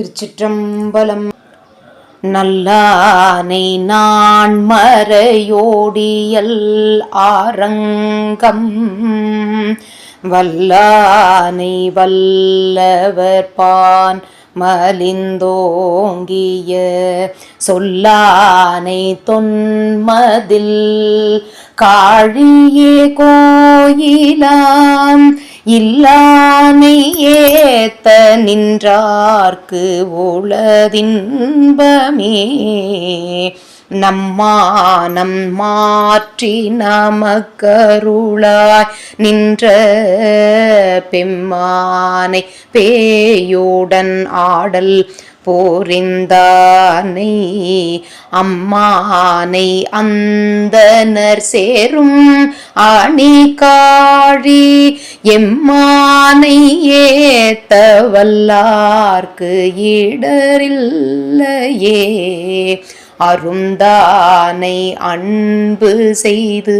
திருச்சிற்றம்பலம். நல்லானை நான் மறையோடியல் ஆரங்கம் வல்லானை வல்லவர்பான் மலிந்தோங்கிய சொல்லானை தொன்மதில் காழியே கோயிலாம் இல்லானை ஏத்த நின்றார்க்கு உளதின்பமே நம்மானம் மாற்றி நமக்கருளாய் நின்ற பெம்மானை பேயுடன் ஆடல் போரிந்தானை அம்மானை அந்தனர் சேரும் அணி காழி எம்மானை ஏத்த வல்லார்க்கு இடரில்லையே அருந்தானை அன்பு செய்து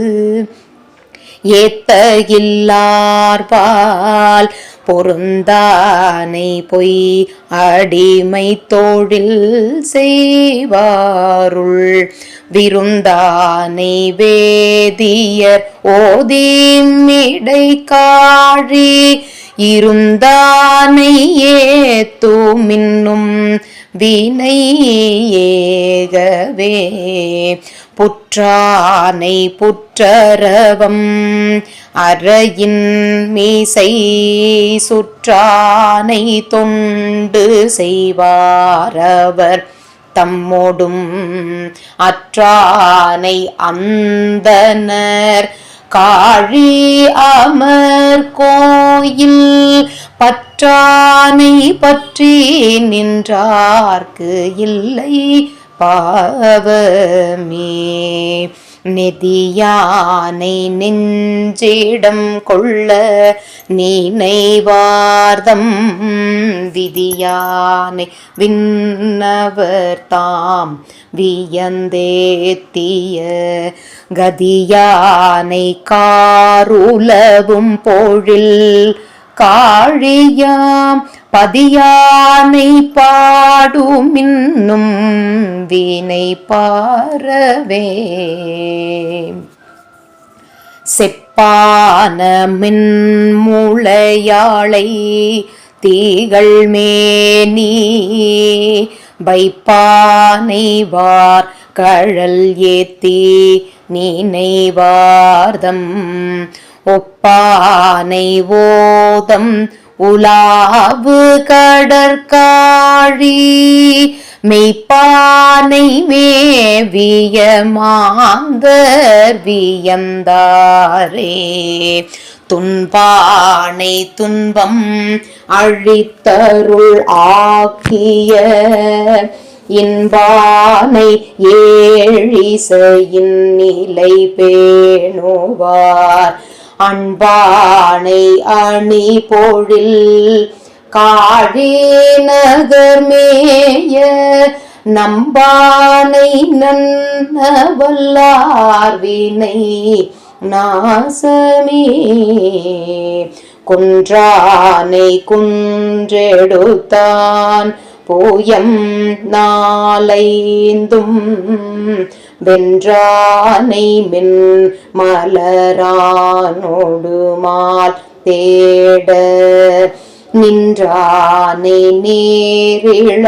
ஏத்தகில்லார்பால் பொருந்தானை பொய் அடிமை தொழில் செய்வாருள் விருந்தானை வேதியர் ஓதிமிடை காழி இருந்தானை ஏத்துமின்னும் வினை ஏகவே புற்றானை புற்றரவம் அறையின் மீசை சுற்றானை தொண்டு செய்வாரவர் தம்மோடும் அற்றானை அந்தனர் காழி அமர் கோயில் பற்றானை பற்றி நின்றார்க்கு இல்லை பாவமே நெதியானை நெஞ்சிடம் கொள்ள நினைவார்தம் விதியானை விண்ணவர் தாம் வியந்தேத்திய கதியானை காருலவும் பொழில் காழியாம் பதியானை பாடுமின்னும் வினை பாரவே செப்பான மின்முளையாளை தீகள் மேனி வைப்பானை வார் கழல் ஏத்தி நினைவார்தம் ஒப்பானை ஓதம் உலாவு கடற்காழி மெய்ப்பானை மேவிய மாந்தர் வியந்தாரே துன்பானை துன்பம் அழித்தருள் ஆக்கிய இன்பானை ஏழிசையின் நிலை பேணுவார் அன்பானை அணி பொழில் காழி நகர் மேய நம்பானை நன்னவல்லார் வினை நாசமே குன்றானை குன்றெடுத்தான் பூயம் நாளைந்தும் வென்றானை மின் மலரானோடுமால் தேட நின்றானை நேரிழையாளோடும்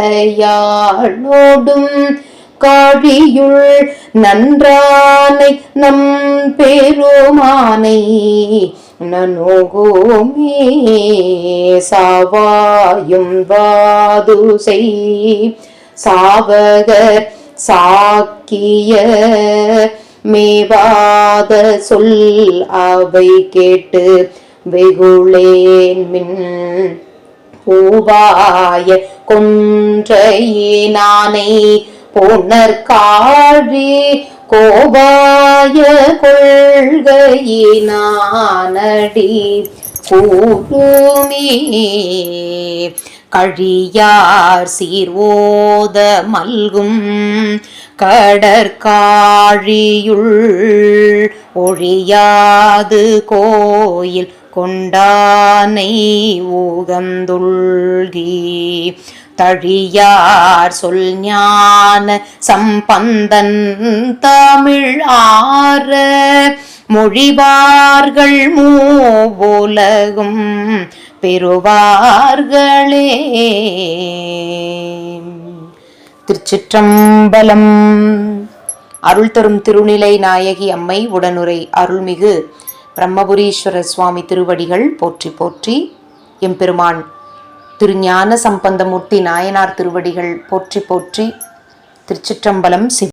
காழியுள் நன்றானை நம் பெருமானை நனுகுமே சாவாயும் வாதுசை சாவகர் சாக்கிய மேவாத சொல் அவை கேட்டு வெகுளேன் மின் பூவாய கொன்றையினானை புனர்காழி கோபாய கொள்கையினானடி கூடுமே கழியார் சீர்வோத மல்கும் கடற்காழியுள் ஒழியாது கோயில் கொண்டானை ஊகந்துள்கி தழியார் சொல் ஞான சம்பந்தன் தமிழ் ஆர மொழிவார்கள் மூவுலகும் பெறுவார்களே. திருச்சிற்றம்பலம். அருள் தரும் திருநிலை நாயகி அம்மை உடனுரை அருள்மிகு பிரம்மபுரீஸ்வரர் சுவாமி திருவடிகள் போற்றி போற்றி. எம்பெருமான் திருஞான சம்பந்தமூர்த்தி நாயனார் திருவடிகள் போற்றி போற்றி. திருச்சிற்றம்பலம்.